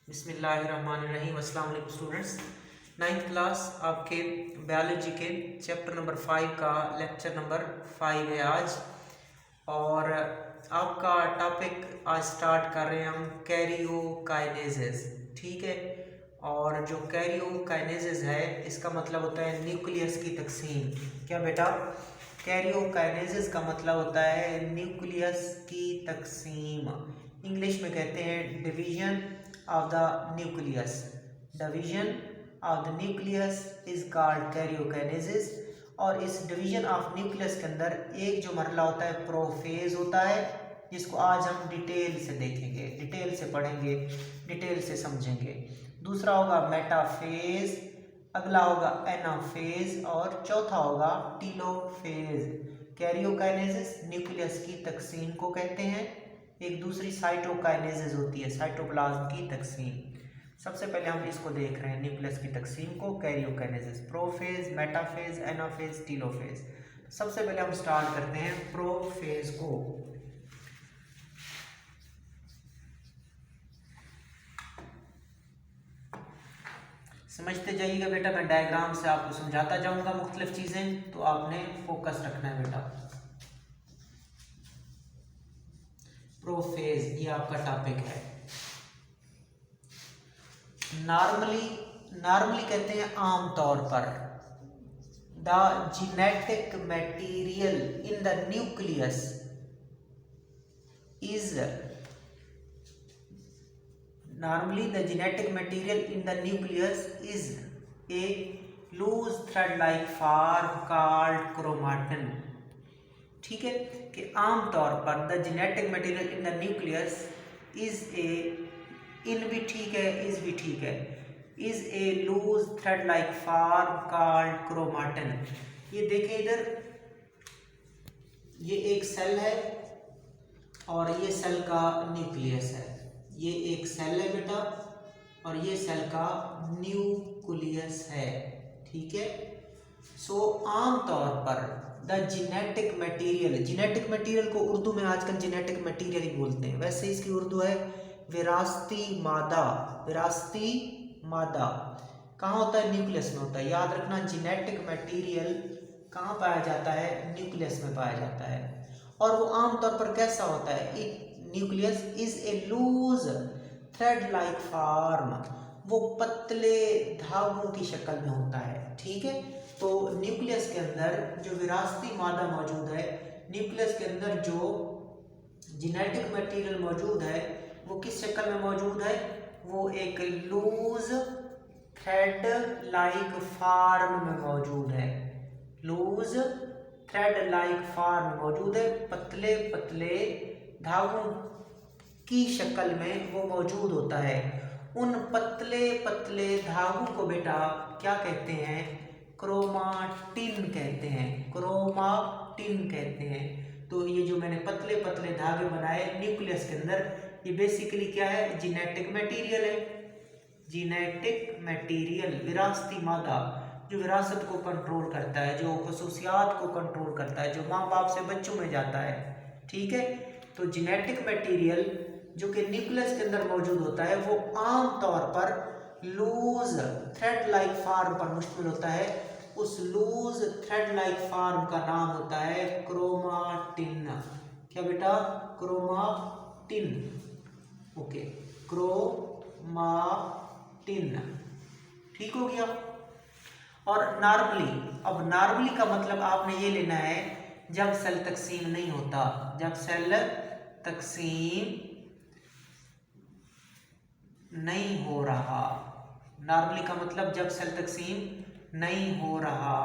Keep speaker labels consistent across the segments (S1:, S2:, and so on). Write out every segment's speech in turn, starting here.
S1: बिस्मिल्लाहिर्रहमानिर्रहीम। अस्सलाम वालेकुम स्टूडेंट्स। 9th क्लास आपके बायोलॉजी के चैप्टर नंबर 5 का लेक्चर नंबर 5 है आज। और आपका टॉपिक आज स्टार्ट कर रहे हैं हम कैरियोकाइनेसिस। ठीक है। और जो कैरियोकाइनेसिस है इसका मतलब होता है न्यूक्लियस की तकसीम। क्या बेटा? कैरियोकाइनेसिस का मतलब होता है न्यूक्लियस की तकसीम। इंग्लिश में कहते हैं division of the nucleus. Division of the nucleus is called karyokinesis। और इस डिवीजन ऑफ न्यूक्लियस के अंदर एक जो मरला होता है प्रोफेज होता है, जिसको आज हम डिटेल से देखेंगे, डिटेल से पढ़ेंगे, डिटेल से समझेंगे। दूसरा होगा मेटाफेज, अगला होगा एनाफेज और चौथा होगा टीलोफेज। कैरियोकाइनेसिस न्यूक्लियस की तकसीम को कहते हैं। एक दूसरी साइटोकाइनेसिस होती है, साइटोप्लाज्म की तकसीम। सबसे पहले हम इसको देख रहे हैं न्यूक्लियस की तकसीम को, karyokinesis. Prophase, metaphase, anaphase, telophase. सबसे पहले हम स्टार्ट करते हैं प्रोफेज को। समझते जाइएगा बेटा, मैं डायग्राम से आपको समझाता जाऊंगा मुख्तलिफ चीजें, तो आपने फोकस रखना है बेटा। प्रोफेज ये आपका टॉपिक है। नॉर्मली कहते हैं आमतौर पर, the genetic material in the nucleus is normally the genetic material in the nucleus is a loose thread like form called chromatin. ठीक है कि आमतौर पर the genetic material in the nucleus is a, in भी ठीक है, is भी ठीक है, is a loose thread like form called chromatin. ये देखें इधर, ये एक सेल है और ये सेल का न्यूक्लियस है। ये एक सेल है बेटा और ये सेल का न्यूक्लियस है। ठीक है। सो आमतौर पर the genetic material, genetic material को उर्दू में आजकल जेनेटिक मटेरियल ही बोलते हैं, वैसे इसकी उर्दू है विरासती मादा। विरासती मादा कहाँ होता है? न्यूक्लियस में होता है। याद रखना, जेनेटिक मटेरियल कहाँ पाया जाता है? न्यूक्लियस में पाया जाता है। और वो आमतौर पर कैसा होता है? एक nucleus is a loose thread like form, वो पतले धागों की शक्ल में होता है। ठीक है। तो न्यूक्लियस के अंदर जो विरासती मादा मौजूद है, न्यूक्लियस के अंदर जो जेनेटिक मटेरियल मौजूद है, वो किस शक्ल में मौजूद है? वो एक लूज थ्रेड लाइक फॉर्म में मौजूद है। लूज थ्रेड लाइक फॉर्म मौजूद है, पतले पतले धागों की शक्ल में वो मौजूद होता है। उन पतले पतले धागों को बेटा क्या कहते हैं? क्रोमाटिन कहते हैं। क्रोमाटिन कहते हैं। तो ये जो मैंने पतले पतले धागे बनाए न्यूक्लियस के अंदर, ये बेसिकली क्या है? जेनेटिक मटेरियल है। जेनेटिक मटेरियल, विरासती मादा, जो विरासत को कंट्रोल करता है, जो खसूसियात को कंट्रोल करता है, जो माँ बाप से बच्चों में जाता है। ठीक है। तो जेनेटिक मटेरियल जो कि न्यूक्लियस के अंदर मौजूद होता है, वो आमतौर पर लूज थ्रेड लाइक फॉर्म पर मुश्तमिल होता है। उस लूज थ्रेड लाइक फॉर्म का नाम होता है क्रोमाटिन। क्या बेटा? क्रोमाटिन। Okay, chromatin. ठीक हो गया। और नॉर्मली, अब नॉर्मली का मतलब आपने ये लेना है जब सेल तकसीम नहीं होता, जब सेल तकसीम नहीं हो रहा। नॉर्मली का मतलब जब सेल तकसीम नहीं हो रहा।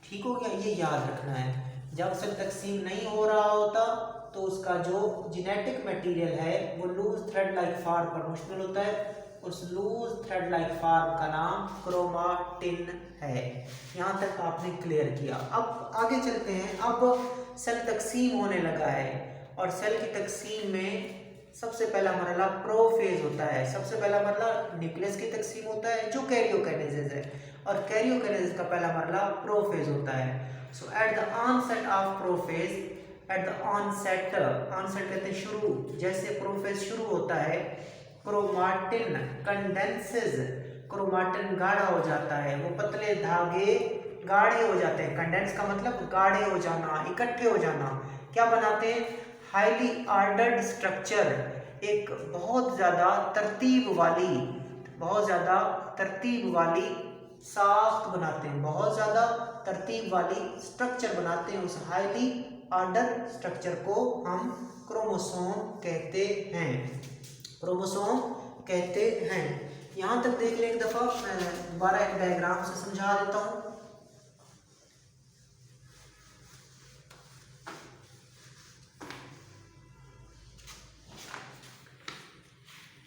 S1: ठीक हो गया, ये याद रखना है। जब सेल तकसीम नहीं हो रहा होता तो उसका जो जेनेटिक मटेरियल है वो लूज थ्रेड लाइक फॉर्म पर मुश्तमिल होता है। उस लूज थ्रेड लाइक फॉर्म का नाम क्रोमाटिन है। यहाँ तक आपने क्लियर किया। अब आगे चलते हैं। अब सेल तकसीम होने लगा है और सेल की तकसीम में सबसे पहला मरहला प्रोफेज होता है। सबसे पहला मरहला न्यूक्लियस की तकसीम होता है जो कैरियोकाइनेसिस है, और कैरियोकाइनेसिस का पहला मरहला प्रोफेज होता है। So at the onset of prophase, at the onset, onset कहते हैं शुरू, जैसे प्रोफेज शुरू होता है, क्रोमाटिन कंडेंसेस, क्रोमाटिन गाढ़ा हो जाता है, वो पतले धागे गाढ़े हो जाते हैं। कंडेंस का मतलब गाढ़े हो जाना, इकट्ठे हो जाना। क्या बनाते हैं? हाईली ऑर्डर्ड स्ट्रक्चर, एक बहुत ज्यादा तरतीब वाली, बहुत ज्यादा तरतीब वाली साख्त बनाते हैं, बहुत ज्यादा तरतीब वाली स्ट्रक्चर बनाते हैं। उस हाईली ऑर्डर स्ट्रक्चर को हम क्रोमोसोम कहते हैं, क्रोमोसोम कहते हैं। यहां तक देख लें एक दफा, मैं दोबारा एक डायग्राम से समझा देता हूं।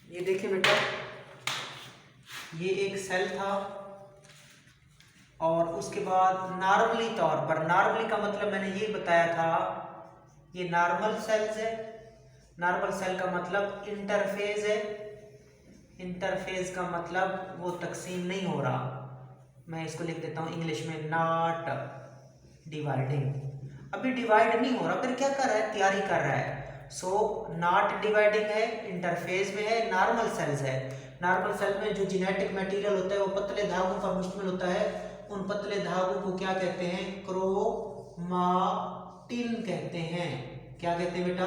S1: ये देखिए बेटा, ये एक सेल था और उसके बाद नॉर्मली तौर पर, नॉर्मली का मतलब मैंने ये बताया था, ये नॉर्मल सेल्स है। नॉर्मल सेल का मतलब इंटरफेज है, इंटरफेज का मतलब वो तकसीम नहीं हो रहा। मैं इसको लिख देता हूँ इंग्लिश में, नॉट डिवाइडिंग। अभी डिवाइड नहीं हो रहा, फिर क्या कर रहा है? तैयारी कर रहा है। सो नॉट डिवाइडिंग है, इंटरफेज में है, नॉर्मल सेल्स है। नॉर्मल सेल में जो जेनेटिक मटेरियल होता है वो पतले धागों पर मुश्तमिल होता है। उन पतले धागों को क्या कहते हैं? क्रोमाटिन कहते हैं। क्या कहते हैं बेटा?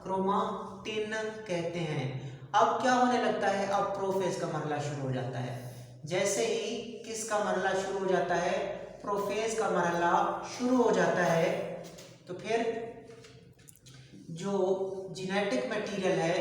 S1: क्रोमाटिन कहते हैं। अब क्या होने लगता है? अब प्रोफेज का मरला शुरू हो जाता है। जैसे ही किसका मरला शुरू हो जाता है? प्रोफेज का मरला शुरू हो जाता है, तो फिर जो जेनेटिक मटेरियल है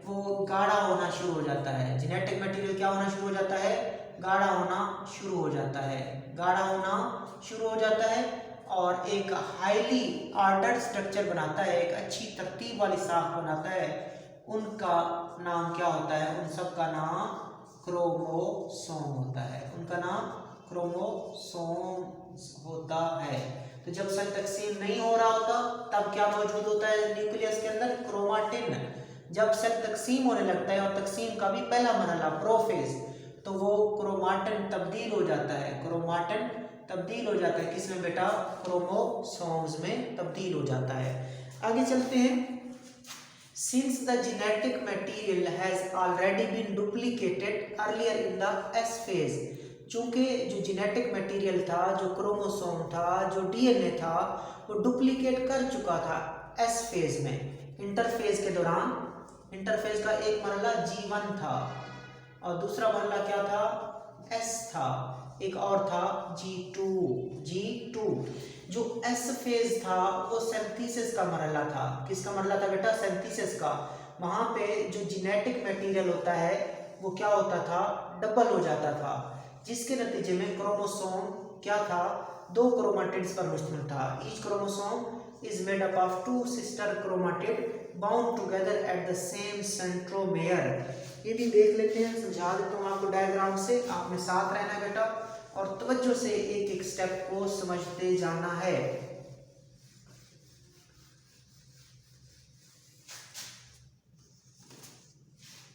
S1: वो गाढ़ा होना शुरू हो जाता है। जेनेटिक मटेरियल क्या होना शुरू हो जाता है? गाढ़ा होना शुरू हो जाता है, गाढ़ा होना शुरू हो जाता है और एक हाईली ऑर्डर्ड स्ट्रक्चर बनाता है, एक अच्छी तरतीब वाली साख बनाता है। उनका नाम क्या होता है? उन सब का नाम क्रोमोसोम होता है। उनका नाम क्रोमोसोम होता है। तो जब सेल तकसीम नहीं हो रहा होता तब क्या मौजूद होता है न्यूक्लियस के अंदर? क्रोमाटिन। जब सेल तकसीम होने लगता है और तकसीम का भी पहला मरहला प्रोफेज, तो वो क्रोमाटिन तब्दील हो जाता है, क्रोमाटिन तब्दील हो जाता है। किसमें बेटा? क्रोमोसोम्स में तब्दील हो जाता है। आगे चलते हैं। Since the genetic material has already been duplicated earlier in the S phase, चूंकि जो जेनेटिक मटेरियल था, जो क्रोमोसोम था, जो डीएनए था, वो डुप्लीकेट कर चुका था एस फेज में। इंटरफेज के दौरान, इंटरफेज का एक मरहला G1 था और दूसरा मरहला क्या था? S था, एक और था G2। जो एस फेज था वो सिंथेसिस का मरहला था। किसका मरहला था बेटा? सिंथेसिस का। वहां पे जो जेनेटिक मटेरियल होता है वो क्या होता था? डबल हो जाता था, जिसके नतीजे में क्रोमोसोम क्या था? 2 क्रोमाटिड्स पर मुश्तमिल था। Each chromosome is made up of 2 sister chromatid bound together at the same centromere. ये भी देख लेते हैं, समझा देता हूँ आपको डायग्राम से। आपने साथ रहना बेटा और तवज्जो से एक एक स्टेप को समझते जाना है।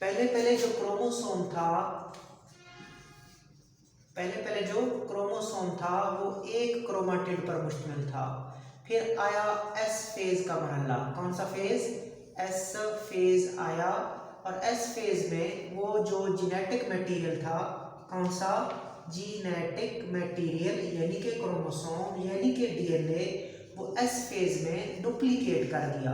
S1: पहले जो क्रोमोसोम था, पहले जो क्रोमोसोम था वो एक क्रोमाटिड पर मुश्तमिल था। फिर आया एस फेज का मरहला। कौन सा फेज? एस फेज आया और एस फेज में वो जो जेनेटिक मटेरियल था, कौन सा? जेनेटिक मटेरियल यानी कि क्रोमोसोम यानी कि डीएनए, वो एस फेज में डुप्लीकेट कर दिया।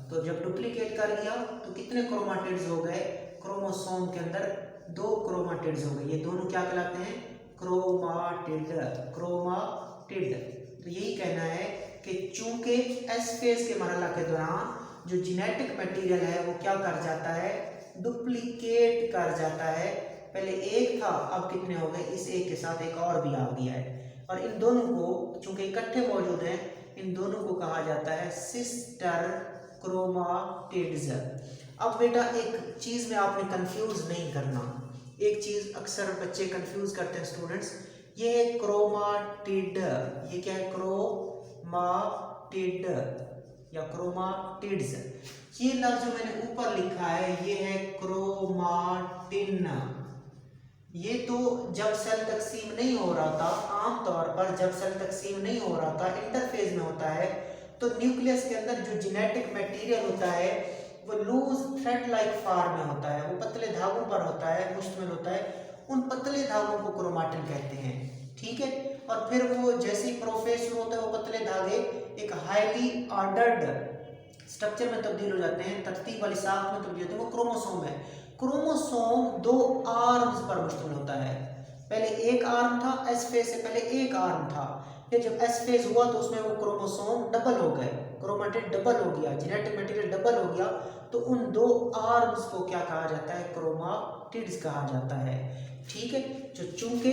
S1: तो जब डुप्लीकेट कर दिया तो कितने क्रोमाटिड्स हो गए? क्रोमोसोम के अंदर 2 क्रोमाटिड्स हो गए। ये दोनों क्या कहलाते हैं? Chromatid, chromatid. तो यही कहना है कि चूंकि एस फेज के मरहला के दौरान जो जेनेटिक मटेरियल है वो क्या कर जाता है? डुप्लीकेट कर जाता है। पहले एक था, अब कितने हो गए? इस एक के साथ एक और भी आ गया है और इन दोनों को चूंकि इकट्ठे मौजूद हैं, इन दोनों को कहा जाता है सिस्टर क्रोमाटिड्स। अब बेटा एक चीज में आपने कंफ्यूज नहीं करना। एक चीज अक्सर बच्चे कंफ्यूज करते हैं स्टूडेंट्स, ये है क्रोमाटिड। ये क्या है? क्रोमाटिड या क्रोमाटिड्स। ये लफ्ज जो मैंने ऊपर लिखा है ये है क्रोमाटिन। ये तो जब सेल तकसीम नहीं हो रहा था, आमतौर पर जब सेल तकसीम नहीं हो रहा था, इंटरफेज में होता है, तो न्यूक्लियस के अंदर जो जेनेटिक मटेरियल होता है वो लूज थ्रेड लाइक फॉर्म में होता है, वो पतले धागों पर होता है, मुश्तमिल होता है। उन पतले धागों को क्रोमाटिन कहते हैं, ठीक है। और फिर वो जैसे ही प्रोफेस शुरू होता है वो पतले धागे एक हाईली ऑर्डर्ड स्ट्रक्चर में तब्दील हो जाते हैं, तरतीब वाली साख में तब्दील होते हैं, वो क्रोमोसोम है। क्रोमोसोम 2 आर्म्स पर मुश्तमिल होता है। पहले एक आर्म था, एस फेज से पहले एक आर्म था, फिर जब एस फेज हुआ तो उसमें वो क्रोमोसोम डबल हो गए, क्रोमेटिड डबल हो गया, जेनेटिक मटेरियल डबल हो गया, तो उन 2 आर्म्स को क्या कहा जाता है? क्रोमाटिड्स कहा जाता है, ठीक है। जो चूंकि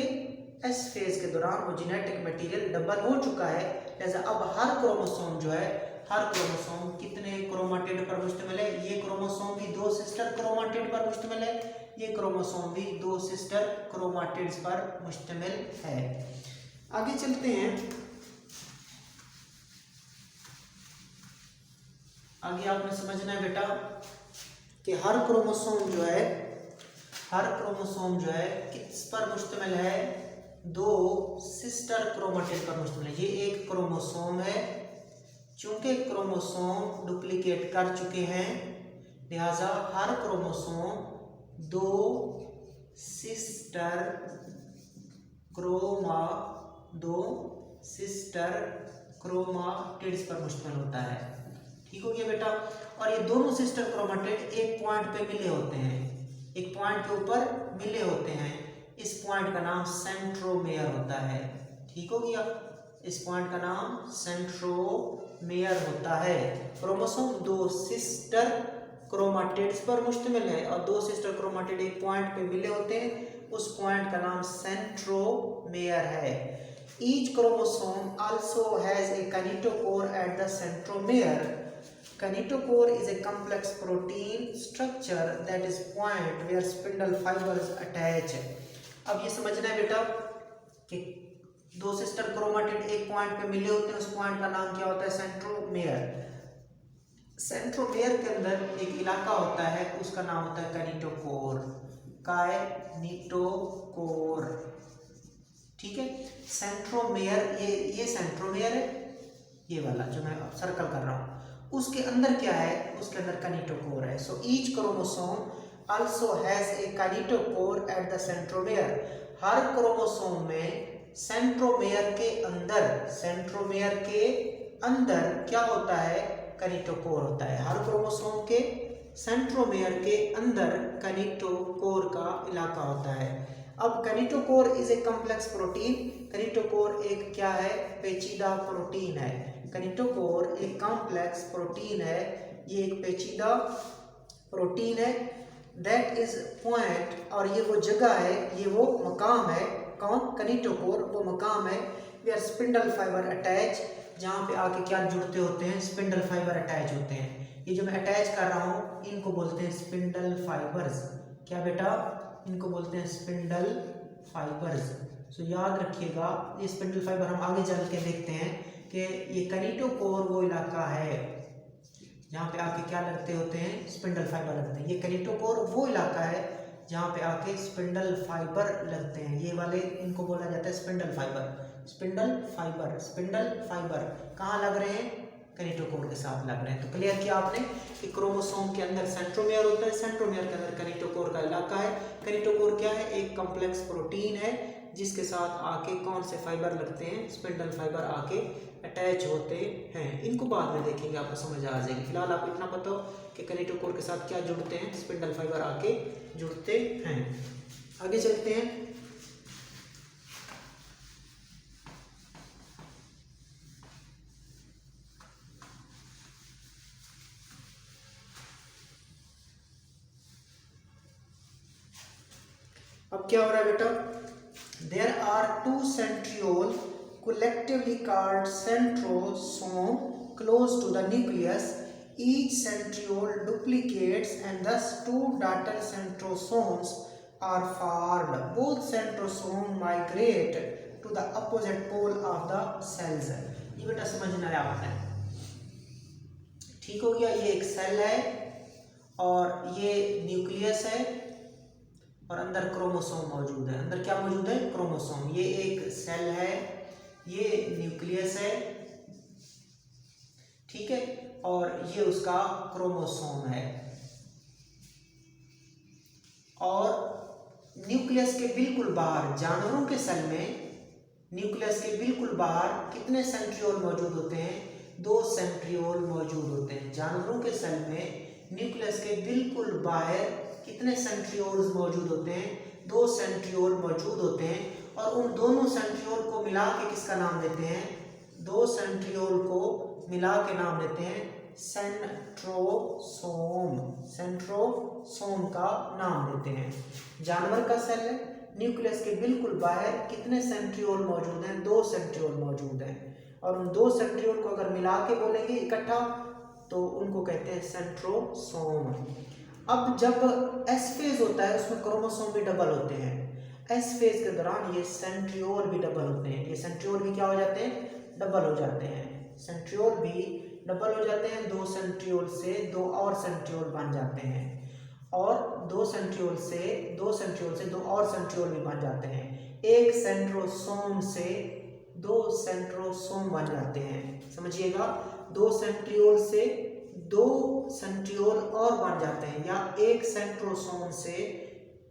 S1: एस फेज के दौरान वो जेनेटिक मटेरियल डबल हो चुका है, लिहाजा अब हर क्रोमोसोम जो है, हर क्रोमोसोम कितने क्रोमाटिड पर मुश्तमिल है? ये क्रोमोसोम भी 2 सिस्टर क्रोमाटिड पर मुश्तमिल है, ये क्रोमोसोम भी 2 सिस्टर क्रोमाटिड्स पर मुश्तमिल है। आगे चलते हैं, आगे आपने समझना है बेटा कि हर क्रोमोसोम जो है, हर क्रोमोसोम जो है किस पर मुश्तमिल है? 2 सिस्टर क्रोमाटिड पर मुश्तमिल है। ये एक क्रोमोसोम है, चूंकि क्रोमोसोम डुप्लीकेट कर चुके हैं, लिहाजा हर क्रोमोसोम 2 सिस्टर क्रोमाटिड्स पर मुश्तमिल होता है, ठीक हो गया बेटा। और ये दोनों सिस्टर क्रोमाटिड एक पॉइंट पे मिले होते हैं, एक पॉइंट के ऊपर मिले होते हैं, इस पॉइंट का नाम सेंट्रोमेयर होता है, ठीक हो गया। इस पॉइंट का नाम सेंट्रोमेयर होता है। क्रोमोसोम 2 सिस्टर क्रोमाटिड्स पर मुश्तमिल है और 2 सिस्टर क्रोमाटिड एक पॉइंट पे मिले होते हैं, उस पॉइंट का नाम सेंट्रोमेयर है। Each chromosome also has a kinetochore at the centromere. Kinetochore is a complex protein structure that is point where spindle fibers attach. अब ये समझना है बेटा कि 2 सिस्टर क्रोमाटिड एक पॉइंट पे मिले होते हैं, उस पॉइंट का नाम क्या होता है? सेंट्रोमेयर। सेंट्रोमेयर के अंदर एक इलाका होता है, उसका नाम होता है काइनेटोकोर, काइनेटोकोर, ठीक है। सेंट्रोमेयर, ये सेंट्रोमेयर है, ये वाला जो मैं सर्कल कर रहा हूँ, उसके अंदर क्या है? उसके अंदर काइनेटोकोर है। So each chromosome also has a kinetochore at the centromere. Her chromosome में सेंट्रोमेयर के अंदर, सेंट्रोमेयर के अंदर क्या होता है? काइनेटोकोर होता है। हर क्रोमोसोम के सेंट्रोमेयर के अंदर काइनेटोकोर का इलाका होता है। अब kinetochore is a complex protein. Kinetochore एक क्या है? पेचीदा प्रोटीन है। काइनेटोकोर एक कॉम्प्लेक्स प्रोटीन है, ये एक पेचीदा प्रोटीन है। दैट इज पॉइंट, और ये वो जगह है, ये वो मकाम है। कौन? काइनेटोकोर वो मकाम है वेयर स्पिंडल फाइबर अटैच, जहाँ पे आके क्या जुड़ते होते हैं? स्पिंडल फाइबर अटैच होते हैं। ये जो मैं अटैच कर रहा हूँ इनको बोलते हैं स्पिंडल फाइबर्स। क्या बेटा? इनको बोलते हैं स्पिंडल फाइबर्स। सो याद रखिएगा, ये स्पिंडल फाइबर हम आगे चल के देखते हैं कि ये काइनेटोकोर वो इलाका है जहाँ पे आके क्या लगते होते हैं? स्पिंडल फाइबर लगते हैं। ये काइनेटोकोर वो इलाका है जहाँ पे आके स्पिंडल फाइबर लगते हैं, ये वाले इनको बोला जाता है spindle fibre. Spindle fibre, spindle fibre कहाँ लग रहे हैं? काइनेटोकोर के साथ लग रहे हैं। तो क्लियर किया आपने कि क्रोमोसोम के अंदर सेंट्रोमेयर होता है, सेंट्रोमेयर के अंदर काइनेटोकोर का इलाका है। काइनेटोकोर क्या है? एक कॉम्प्लेक्स प्रोटीन है जिसके साथ आके कौन से फाइबर लगते हैं? स्पिंडल फाइबर आके अटैच होते हैं। इनको बाद में देखेंगे, आपको समझ आ जाएगी। फिलहाल आप इतना पता हो कि काइनेटोकोर के साथ क्या जुड़ते हैं? स्पिंडल फाइबर आके जुड़ते हैं। आगे चलते हैं। अब क्या हो रहा है बेटा? There are 2 centriole collectively called centrosome close to the nucleus. Each centriole duplicates and thus 2 daughter centrosomes are formed. Both centrosomes migrate to the opposite pole of the cells. ये बेटा समझना है आपने, ठीक हो गया। ये एक सेल है और ये न्यूक्लियस है और अंदर क्रोमोसोम मौजूद है। अंदर क्या मौजूद है? क्रोमोसोम। ये एक सेल है, ये न्यूक्लियस है, ठीक है, और ये उसका क्रोमोसोम है। और न्यूक्लियस के बिल्कुल बाहर जानवरों के सेल में न्यूक्लियस के बिल्कुल बाहर कितने सेंट्रियोल मौजूद होते हैं? 2 सेंट्रियोल मौजूद होते हैं। जानवरों के सेल में न्यूक्लियस के बिल्कुल बाहर कितने सेंट्रियोल्स मौजूद होते हैं? 2 सेंट्रियोल मौजूद होते हैं। और उन दोनों सेंट्रियोल को मिला के किसका नाम देते हैं? 2 सेंट्रियोल को मिला के नाम देते हैं सेंट्रोसोम। सेंट्रोसोम का नाम देते हैं। जानवर का सेल है, न्यूक्लियस के बिल्कुल बाहर कितने सेंट्रियोल मौजूद हैं? 2 सेंट्रियोल मौजूद हैं। और उन 2 सेंट्रियोल को अगर मिला के बोलेंगे इकट्ठा तो उनको कहते हैं सेंट्रोसोम। अब जब एस फेज होता है उसमें क्रोमोसोम भी डबल होते हैं। एस फेज के दौरान ये सेंट्रियोल भी डबल होते हैं। ये सेंट्रियोल भी क्या हो जाते हैं? डबल हो जाते हैं। सेंट्रियोल भी डबल हो जाते हैं। 2 सेंट्रियोल से 2 और सेंट्रियोल बन जाते हैं। और 2 सेंट्रियोल से 2 और सेंट्रियोल भी बन जाते हैं। एक सेंट्रोसोम से 2 सेंट्रोसोम बन जाते हैं। समझिएगा, 2 सेंट्रियोल से 2 सेंट्रियोल और बन जाते हैं, या एक सेंट्रोसोम से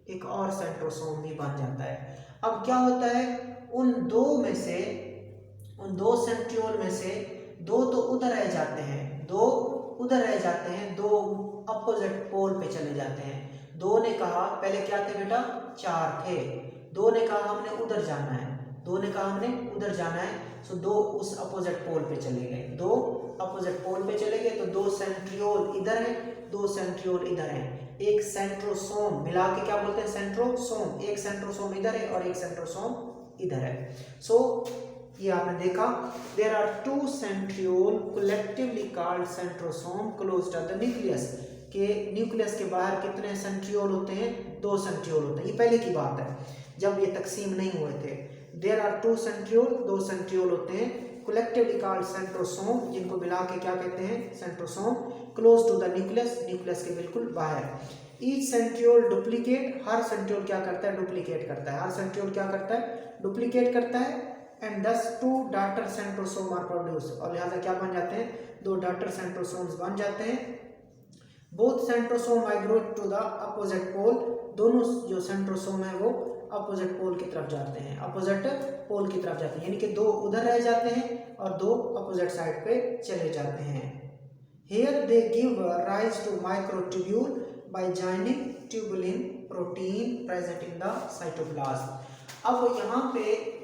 S1: एक और सेंट्रोसोम भी बन जाता है। अब क्या होता है, उन 2 सेंट्रियोल में से 2 तो उधर रह जाते हैं, 2 उधर रह जाते हैं, 2 अपोजिट पोल पे चले जाते हैं। 2 ने कहा, पहले क्या थे बेटा? 4 थे। 2 ने कहा हमने उधर जाना है, 2 ने कहा हमने उधर जाना है, सो 2 उस अपोजिट पोल पे चले गए। 2 अपोजिट पोल पे चले गए तो 2 सेंट्रियोल इधर है, 2 सेंट्रियोल इधर है। एक सेंट्रोसोम मिला के क्या बोलते हैं? सेंट्रोसोम। एक सेंट्रोसोम इधर है और एक सेंट्रोसोम इधर है। सो ये आपने देखा, there are 2 centriole collectively called centrosome close to the nucleus. के न्यूक्लियस के बाहर कितने सेंट्रियोल होते हैं? 2 सेंट्रियोल होते हैं। ये पहले की बात है जब ये तकसीम नहीं हुए थे। देयर आर 2 सेंट्रियोल, 2 सेंट्रियोल होते हैं, कलेक्टिवली कॉल्ड सेंट्रोसोम, जिनको मिला के क्या कहते हैं? Centrosome. Close to the nucleus, nucleus के बिल्कुल बाहर। ईच सेंट्रियोल डुप्लीकेट, हर सेंट्रियोल क्या करता है? डुप्लीकेट करता है। हर सेंट्रियोल क्या करता है? डुप्लीकेट करता है। And thus 2 daughter centrosome are produce, और लिहाजा क्या बन जाते हैं? 2 डॉटर सेंट्रोसोम्स बन जाते हैं। Both centrosome migrate to the opposite pole, दोनों जो सेंट्रोसोम है वो अपोजिट पोल की तरफ जाते हैं, अपोजिट पोल की तरफ जाते हैं, यानी कि 2 उधर रह जाते हैं और 2 अपोजिट साइड पे चले जाते हैं। Here they give rise to microtubule by joining tubulin protein present in the cytoplasm। अब यहाँ पे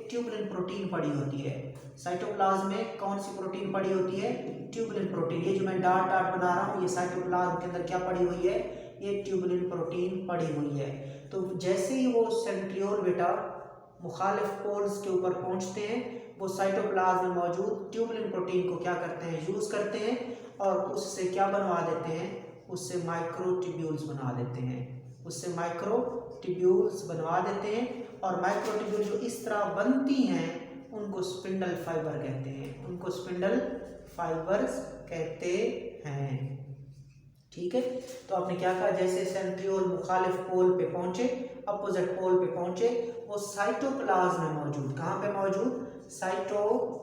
S1: ट्यूबुलिन प्रोटीन पड़ी होती है। साइटोप्लाज्म में कौन सी प्रोटीन पड़ी होती है? Tubulin protein. ये जो मैं डाट डाट बना रहा हूँ ये साइटोप्लाज्म के अंदर क्या पड़ी हुई है? ये ट्यूबुलिन प्रोटीन पड़ी हुई है। तो जैसे ही वो सेंट्रियोल बेटा मुखालिफ पोल्स के ऊपर पहुंचते हैं, वो साइटोप्लाज्म में मौजूद ट्यूबुलिन प्रोटीन को क्या करते हैं? यूज करते हैं और उससे क्या बनवा देते हैं? उससे माइक्रोट्यूब्यूल्स बना देते हैं, उससे माइक्रोट्यूब्यूल्स बनवा देते हैं। और माइक्रोट्यूब्यूल जो इस तरह बनती हैं उनको स्पिंडल फाइबर कहते हैं, उनको स्पिंडल फाइबर्स कहते हैं। ठीक है, तो आपने क्या कहा? जैसे सेंट्रियोल मुखालिफ पोल पे पहुंचे, अपोजिट पोल पे पहुंचे, वो साइटोप्लाज्म में मौजूद, कहाँ पे मौजूद? साइटोप्लाज्म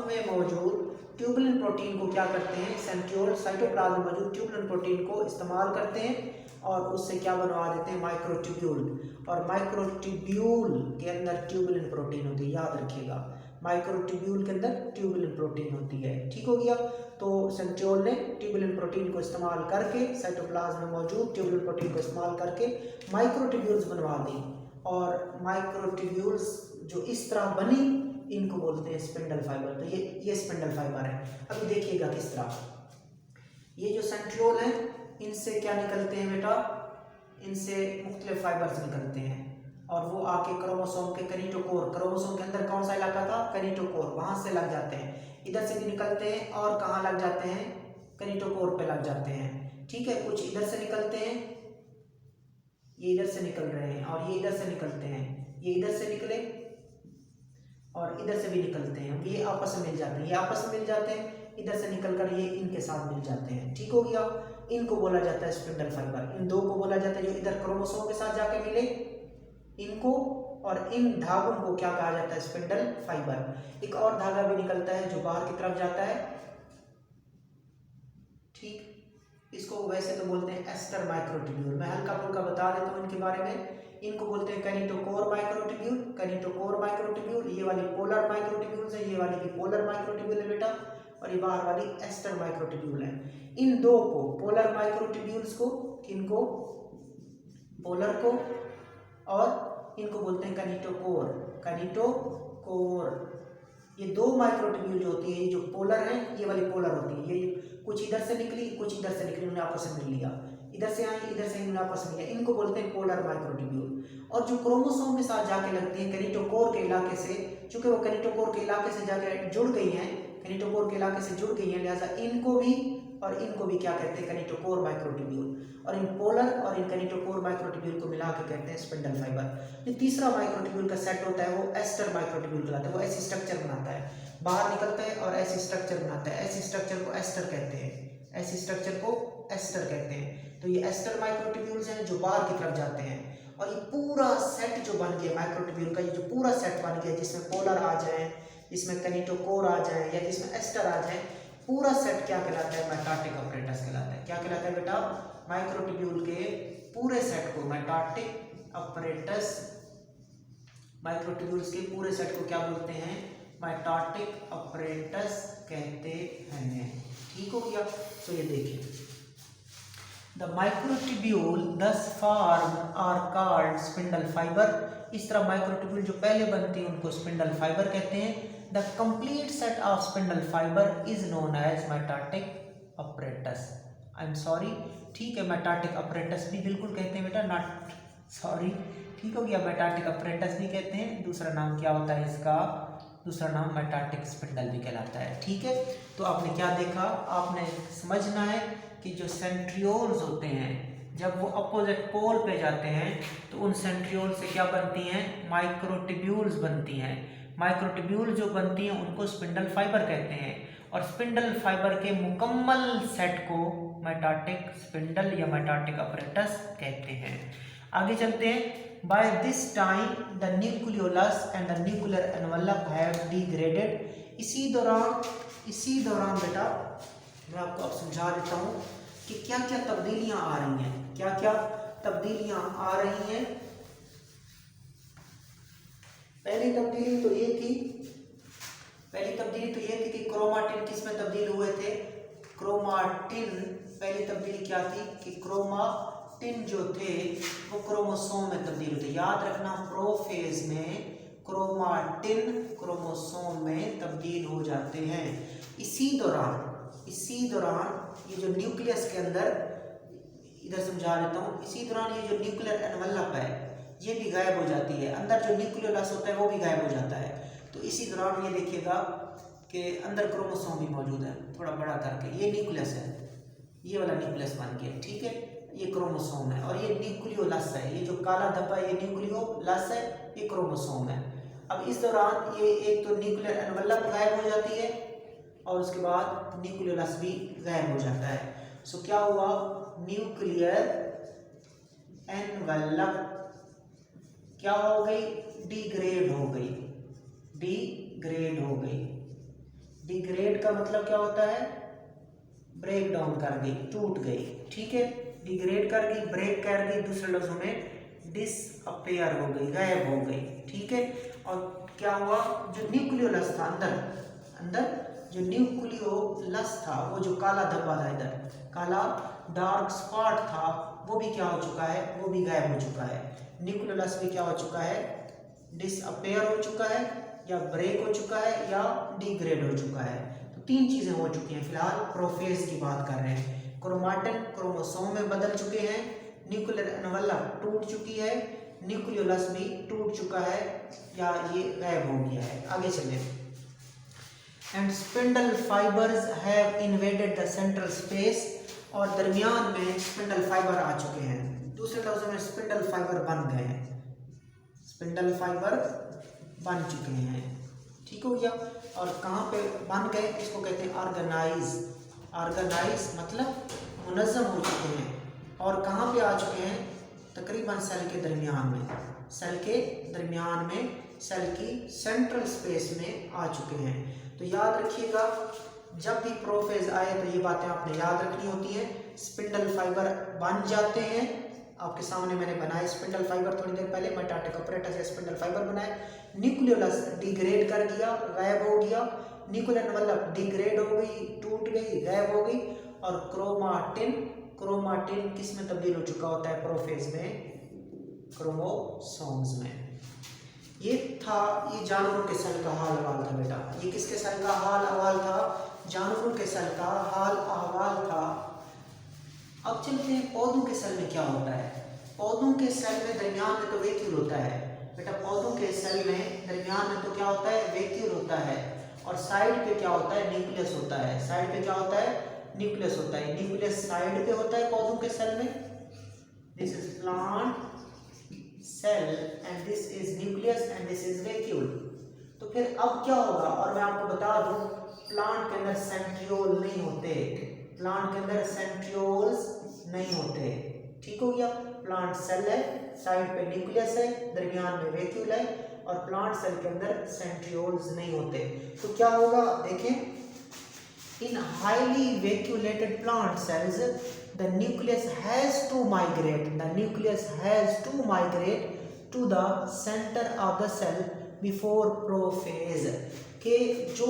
S1: में मौजूद ट्यूबुलिन प्रोटीन को क्या करते हैं? सेंट्रियोल साइटोप्लाज्म में मौजूद ट्यूबुलिन प्रोटीन को इस्तेमाल करते हैं और उससे क्या बनवा देते हैं? माइक्रोट्यूब्यूल। और माइक्रोट्यूब्यूल के अंदर ट्यूबुलिन प्रोटीन होती है, याद रखिएगा, माइक्रोट्यूब्यूल के अंदर ट्यूबुलिन प्रोटीन होती है। ठीक हो गया। तो सेंट्रियोल ने ट्यूबुलिन प्रोटीन को इस्तेमाल करके, साइटोप्लाज्म में मौजूद ट्यूबुलिन प्रोटीन को इस्तेमाल करके माइक्रोट्यूब्यूल्स बनवा दी। और माइक्रोट्यूब्यूल्स जो इस तरह बनी इनको बोलते हैं स्पिंडल फाइबर। तो ये स्पिंडल फाइबर है। अभी देखिएगा किस तरह ये जो सेंट्रियोल है इनसे क्या निकलते हैं बेटा? इनसे मुख्तलिफ फाइबर्स निकलते हैं और वो आके क्रोमोसोम के कैनिटोकोर, क्रोमोसोम के अंदर कौन सा इलाका था? कैनिटोकोर, वहां से लग जाते हैं। इधर से भी निकलते हैं और कहाँ लग जाते हैं? कैनिटोकोर पे लग जाते हैं। ठीक है, कुछ इधर से निकलते हैं, ये इधर से निकल रहे हैं और ये इधर से निकलते हैं, ये इधर से निकले और इधर से भी निकलते हैं, ये आपस में मिल जाते हैं, ये आपस में मिल जाते हैं, इधर से निकलकर ये इनके साथ मिल जाते हैं। ठीक हो गया। इनको बोला जाता है स्पिंडल फाइबर। इन 2 को बोला जाता है जो इधर क्रोमोसोम के साथ जाके मिले, इनको और इन धागों को क्या कहा जाता है? Spindle fibre. एक और धागा भी निकलता है जो बाहर की तरफ जाता है, ठीक, इसको वैसे तो बोलते हैं एस्टर माइक्रोट्यूब्यूल। मैं हल्का फुल्का बता देता हूँ इनके बारे में। इनको बोलते हैं कैनिटोकोर माइक्रोट्यूब्यूल, कैनिटोकोर माइक्रोट्यूब्यूल। ये वाली पोलर माइक्रोट्यूब्यूल्स है, ये वाली भी पोलर माइक्रोट्यूब्यूल है बेटा, और ये बाहर वाली एस्टर माइक्रोट्यूब्यूल है। इन दो को, पोलर माइक्रोट्यूब्यूल्स को, किनको? पोलर को, और इनको बोलते हैं कैनिटोकोर, कैनिटोकोर। ये दो माइक्रोट्यूब्यूल जो होती है, ये जो पोलर है, ये वाली पोलर होती है, ये कुछ इधर से निकली, कुछ इधर से निकली, उन्हें आपस में मिल लिया, इधर से आई, इधर से उन्हें आपस में लिया, इनको बोलते हैं पोलर माइक्रोट्यूब्यूल। और जो क्रोमोसोम के साथ जाके लगती है कैनिटोकोर के इलाके से, चूंकि वो कैनिटोकोर के इलाके से जाके जुड़ गई हैं, कैनिटोकोर के इलाके से जुड़ गई हैं, लिहाजा इनको भी और इनको भी क्या कहते हैं? कैनिटोकोर माइक्रोट्यूब्यूल। और इन पोलर और इन कैनिटोकोर माइक्रोट्यूब्यूल को मिला के कहते हैं स्पिंडल फाइबर। जो तीसरा माइक्रोट्यूब्यूल का सेट होता है वो एस्टर माइक्रोट्यूब्यूल कहलाता है। वो ऐसी स्ट्रक्चर बनाता है, बाहर निकलता है और ऐसी स्ट्रक्चर बनाता है। ऐसी स्ट्रक्चर को एस्टर कहते हैं, ऐसी स्ट्रक्चर को एस्टर कहते हैं। तो ये एस्टर माइक्रोट्यूब्यूल्स हैं जो बाहर की तरफ जाते हैं। और ये पूरा सेट जो बन गया माइक्रोट्यूब्यूल का, ये जो पूरा सेट बन गया जिसमें पोलर आ जाए, जिसमें कैनिटोकोर आ जाए या जिसमें एस्टर आ जाए, पूरा सेट क्या कहलाता है? मेटार्टिक अपरेटस कहलाता है। क्या कहलाता है बेटा? माइक्रोट्यूब्यूल के पूरे सेट को मेटार्टिक अपरेटस, माइक्रोट्यूब्यूल्स के पूरे सेट को क्या बोलते हैं? मेटार्टिक अपरेटस कहते हैं। ठीक हो गया? तो ये देखिए, the microtubule thus form are called spindle fibre. इस तरह माइक्रोट्यूब्यूल जो पहले बनती है उनको स्पिंडल फाइबर कहते हैं। The complete set of spindle fibre is known as mitotic apparatus. I am sorry, ठीक है, मेटार्टिक अपरेटस भी बिल्कुल कहते हैं बेटा, नॉट सॉरी, ठीक हो गया, मेटार्टिक अपरेटस भी कहते हैं। दूसरा नाम क्या होता है इसका? दूसरा नाम मेटार्टिक स्पिंडल भी कहलाता है। ठीक है, तो आपने क्या देखा? आपने समझना है कि जो सेंट्रियोल्स होते हैं, जब वो अपोजिट पोल पे जाते हैं तो उन सेंट्रियोल से क्या बनती हैं? माइक्रोट्यूब्यूल्स बनती हैं। माइक्रोट्यूब्यूल जो बनती हैं उनको स्पिंडल फाइबर कहते हैं, और स्पिंडल फाइबर के मुकम्मल सेट को मेटार्टिक स्पिंडल या मेटार्टिक अपरेटस कहते हैं। आगे चलते हैं। By this time the nucleolus and the nuclear envelope have degraded. इसी दौरान बेटा मैं आपको अब समझा देता हूँ कि क्या क्या तब्दीलियां आ रही हैं, क्या क्या तब्दीलियां आ रही हैं। पहली तब्दीली तो ये थी कि क्रोमाटिन किस में तब्दील हुए थे? क्रोमाटिन, पहली तब्दीली क्या थी कि क्रोमाटिन जो थे वो क्रोमोसोम में तब्दील होते। याद रखना, प्रोफेज में क्रोमाटिन क्रोमोसोम में तब्दील हो जाते हैं। इसी दौरान ये जो न्यूक्लियस के अंदर, इधर समझा देता हूँ, इसी दौरान ये जो न्यूक्लियर एनवलप है ये भी गायब हो जाती है, अंदर जो न्यूक्लियोलस होता है वो भी गायब हो जाता है। तो इसी दौरान ये देखिएगा कि अंदर क्रोमोसोम भी मौजूद है, थोड़ा बड़ा करके, ये न्यूक्लियस है, ये वाला न्यूक्लियस बन गया, ठीक है, ये क्रोमोसोम है, और ये न्यूक्लियोलस है, ये जो काला धब्बा ये न्यूक्लियोलस है, ये क्रोमोसोम है। अब इस दौरान ये एक तो न्यूक्लियर एनवलप गायब हो जाती है और उसके बाद न्यूक्लियोलस भी गायब हो जाता है। सो क्या हुआ? न्यूक्लियर एनवलप क्या हो गई? डिग्रेड हो गई। डिग्रेड का मतलब क्या होता है? ब्रेक डाउन कर गई, टूट गई, ठीक है, डिग्रेड कर गई, ब्रेक कर गई, दूसरे लफ्जों में डिसअपेयर हो गई, गायब हो गई, ठीक है। और क्या हुआ? जो न्यूक्लियोलस था अंदर जो न्यूक्लियोलस था, वो जो काला धब्बा था, इधर काला डार्क स्पॉट था, वो भी क्या हो चुका है? वो भी गायब हो चुका है। न्यूक्लियोलस भी क्या हो चुका है? डिसअपेयर हो चुका है, या ब्रेक हो चुका है, या डिग्रेड हो चुका है। तो तीन चीजें हो चुकी हैं। फिलहाल प्रोफेज की बात कर रहे हैं। क्रोमाटिन क्रोमोसोम में बदल चुके हैं, न्यूक्लियर एनवलप टूट चुकी है, न्यूक्लियोलस भी टूट चुका है या ये गायब हो गया है। आगे चले। And spindle fibres have invaded the central space, और दरमियान में स्पिंडल फाइबर आ चुके हैं। दूसरे लफ्जों में स्पिंडल फाइबर बन गए हैं, स्पिंडल फाइबर बन चुके हैं, ठीक हो गया। और कहाँ पे बन गए? इसको कहते हैं ऑर्गेनाइज मतलब मुनज़्ज़म हो चुके हैं। और कहाँ पे आ चुके हैं? द तकरीबन सेल के दरमियान में, सेल के दरमियान में, सेल की सेंट्रल स्पेस में आ चुके हैं। तो याद रखिएगा, जब भी प्रोफेज आए तो ये बातें आपने याद रखनी होती हैं। स्पिंडल फाइबर बन जाते हैं, आपके सामने मैंने बनाए स्पिंडल फाइबर थोड़ी देर पहले, मेटाटिक अपरेटस से स्पिंडल फाइबर बनाए। न्यूक्लियोलस डिग्रेड कर दिया, गायब हो गया। न्यूक्लियर एनवेलप डिग्रेड हो गई, टूट गई, गायब हो गई। और क्रोमाटिन, क्रोमाटिन किस में तब्दील हो चुका होता है प्रोफेज में? क्रोमोसोम्स में। ये था, ये जानवरों के सेल का हाल अहवाल था बेटा। ये किसके सेल का हाल अहवाल था? जानवरों के सेल का हाल अहवाल था। अब चलते हैं पौधों के सेल में क्या होता है। पौधों के सेल में दरमियान में तो वैक्यूल होता है बेटा। पौधों के सेल में दरमियान में तो क्या होता है? वैक्यूल होता है। और साइड पे क्या होता है? न्यूक्लियस होता है। साइड पे क्या होता है? न्यूक्लियस होता है। न्यूक्लियस साइड पे होता है पौधों के सेल में। This is plant cell and this is nucleus and this is vacuole. तो फिर अब क्या होगा? और मैं आपको बता दूं, प्लांट के अंदर सेंट्रियोल नहीं होते। प्लांट के अंदर सेंट्रियोल्स नहीं होते। ठीक हो गया? प्लांट सेल है, साइड पे न्यूक्लियस है, दरमियान में वैक्यूल है, और प्लांट सेल के अंदर सेंट्रियोल्स नहीं होते। तो क्या होगा देखें, इन highly vacuolated plant cells the nucleus has to migrate, the nucleus has to migrate to the center of the cell before prophase। के जो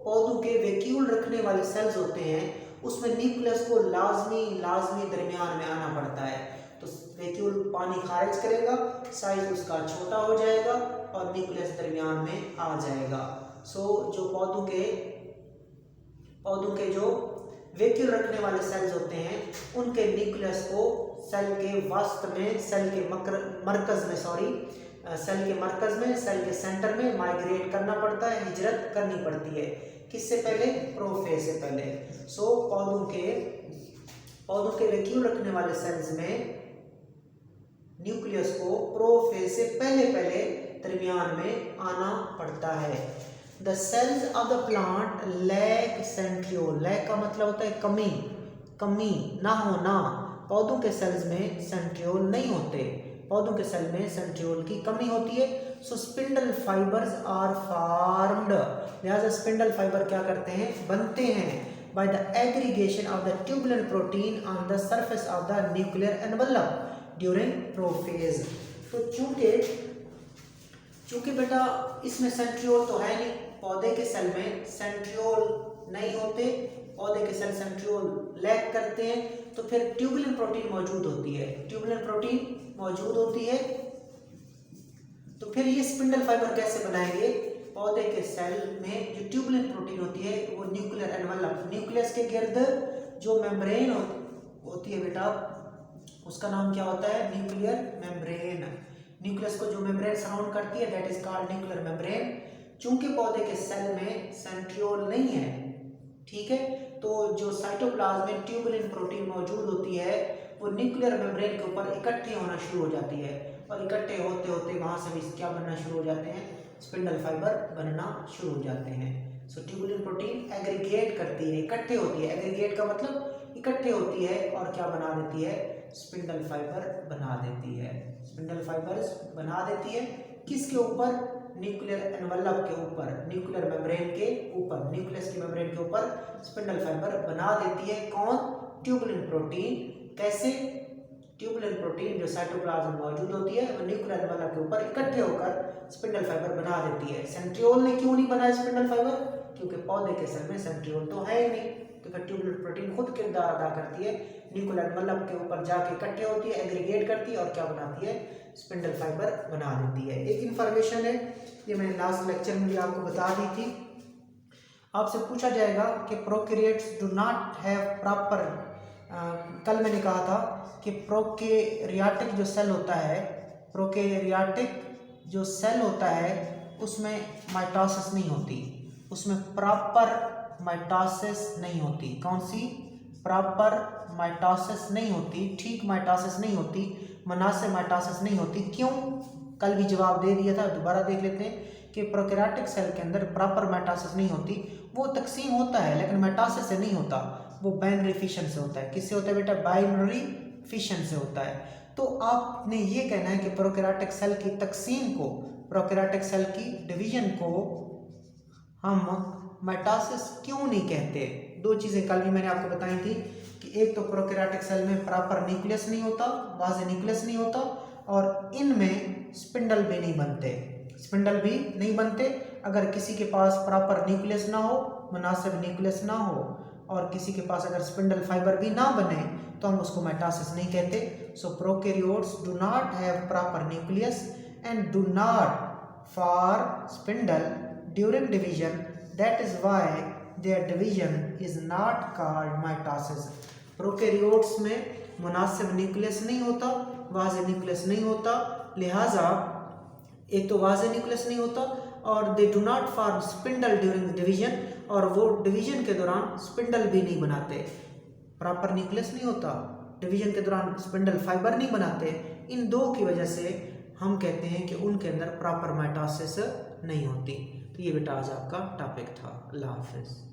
S1: पौधों के वैक्यूल रखने वाले सेल्स होते हैं उसमें न्यूक्लियस को लाजमी दरमियान में आना पड़ता है। तो वैक्यूल पानी खारिज करेगा, साइज उसका छोटा हो जाएगा और न्यूक्लियस दरमियान में आ जाएगा। जो पौधों के जो वैक्यूल रखने वाले सेल्स होते हैं उनके न्यूक्लियस को सेल के वस्त में, सेल के मरकज में, सेल के सेंटर में माइग्रेट करना पड़ता है, हिजरत करनी पड़ती है। किससे पहले? प्रोफेज से पहले। पौधों के वैक्यूल रखने वाले सेल्स में न्यूक्लियस को प्रोफेज से पहले दरमियान में आना पड़ता है। The cells of the plant lack centriole। lack का मतलब होता है कमी, ना होना। पौधों के सेल्स में सेंट्रियोल नहीं होते। पौधों के सेल में सेंट्रियोल की कमी होती है। सो स्पिंडल फाइबर्स आर फॉर्म्ड। लिहाजा स्पिंडल फाइबर क्या करते हैं? बनते हैं by the aggregation of the tubular protein on the surface of the nuclear envelope during prophase। तो चूंकि बेटा इसमें सेंट्रियोल तो है नहीं, पौधे के सेल में सेंट्रियोल नहीं होते, पौधे के सेल सेंट्रियोल लैक करते हैं, तो फिर ट्यूबुलिन प्रोटीन मौजूद होती है। तो फिर ये स्पिंडल फाइबर कैसे बनाएंगे? पौधे के सेल में जो ट्यूबुलिन प्रोटीन होती है वो न्यूक्लियर एनवेलप, न्यूक्लियस के गिर्द जो मेम्ब्रेन होती है बेटा, उसका नाम क्या होता है? Nuclear membrane. न्यूक्लियस को जो मेम्ब्रेन सराउंड करती है that is called nuclear membrane. चूंकि पौधे के सेल में सेंट्रियोल नहीं है, ठीक है, तो जो साइटोप्लाज्म में ट्यूबुलिन प्रोटीन मौजूद होती है वो न्यूक्लियर मेम्ब्रेन के ऊपर इकट्ठी होना शुरू हो जाती है, और इकट्ठे होते होते वहां से भी क्या बनना शुरू हो जाते हैं? स्पिंडल फाइबर बनना शुरू हो जाते हैं। सो ट्यूबुलिन प्रोटीन एग्रीगेट करती है, इकट्ठे होती है। एग्रीगेट का मतलब इकट्ठे होती है और क्या बना देती है? स्पिंडल फाइबर बना देती है। स्पिंडल फाइबर्स बना देती है किसके ऊपर? न्यूक्लियर एनवेलप के ऊपर, न्यूक्लियर मेम्ब्रेन के ऊपर, न्यूक्लियस की मेम्ब्रेन के ऊपर स्पिंडल फाइबर बना देती है। कौन? Tubulin protein. कैसे? ट्यूबुलिन प्रोटीन जो साइटोप्लाज्म में मौजूद होती है वो न्यूक्लियर एनवेलप के ऊपर इकट्ठे होकर स्पिंडल फाइबर बना देती है। सेंट्रियोल ने क्यों नहीं बनाया स्पिंडल फाइबर? क्योंकि पौधे के सेल में सेंट्रियोल तो है ही नहीं। तो फिर ट्यूबुलिन प्रोटीन खुद किरदार अदा करती है, न्यूक्लियर एनवेलप के ऊपर जाके इकट्ठे होती है, एग्रीगेट करती है और क्या बनाती है? स्पिंडल फाइबर बना देती है। एक इंफॉर्मेशन है, ये मैंने लास्ट लेक्चर में भी आपको बता दी थी। आपसे पूछा जाएगा कि prokaryotes do not have proper, कल मैंने कहा था कि प्रोकैरियोटिक जो सेल होता है, प्रोकैरियोटिक जो सेल होता है उसमें माइटोसिस नहीं होती, उसमें प्रॉपर माइटोसिस नहीं होती। कौन सी? प्रॉपर माइटोसिस नहीं होती, ठीक माइटोसिस नहीं होती, मुनासिब माइटोसिस नहीं होती। क्यों? कल भी जवाब दे दिया था, दोबारा देख लेते हैं कि प्रोकैरियोटिक सेल के अंदर प्रॉपर माइटोसिस नहीं होती। वो तकसीम होता है लेकिन माइटोसिस से नहीं होता, वो बाइनरी फिशन से होता है। किससे होता है बेटा? बाइनरी फिशन से होता है। तो आपने ये कहना है कि प्रोकैरियोटिक सेल की तकसीम को, प्रोकैरियोटिक सेल की डिवीजन को हम माइटोसिस क्यों नहीं कहते। दो चीज़ें कल भी मैंने आपको बताई थी कि एक तो प्रोकैरियोटिक सेल में प्रॉपर न्यूक्लियस नहीं होता, वाज़े न्यूक्लियस नहीं होता, और इनमें स्पिंडल भी नहीं बनते, स्पिंडल भी नहीं बनते। अगर किसी के पास प्रॉपर न्यूक्लियस ना हो, मुनासिब न्यूक्लियस ना हो, और किसी के पास अगर स्पिंडल फाइबर भी ना बने तो हम उसको माइटोसिस नहीं कहते। So prokaryotes do not have proper nucleus and do not for spindle during division, that is why their division is not called mitosis. Prokaryotes में मुनासिब न्यूक्लियस नहीं होता, वाज़े न्यूक्लियस नहीं होता, लिहाजा एक तो वाज़े न्यूक्लियस नहीं होता और they do not form spindle during division, और वो डिवीजन के दौरान स्पिंडल भी नहीं बनाते। प्रॉपर न्यूक्लियस नहीं होता, डिवीजन के दौरान स्पिंडल फाइबर नहीं बनाते। इन दो की वजह से हम कहते हैं कि उनके अंदर प्रॉपर माइटोसिस नहीं होती। तो ये बेटा आज आपका टॉपिक था। अल्लाह हाफिज़।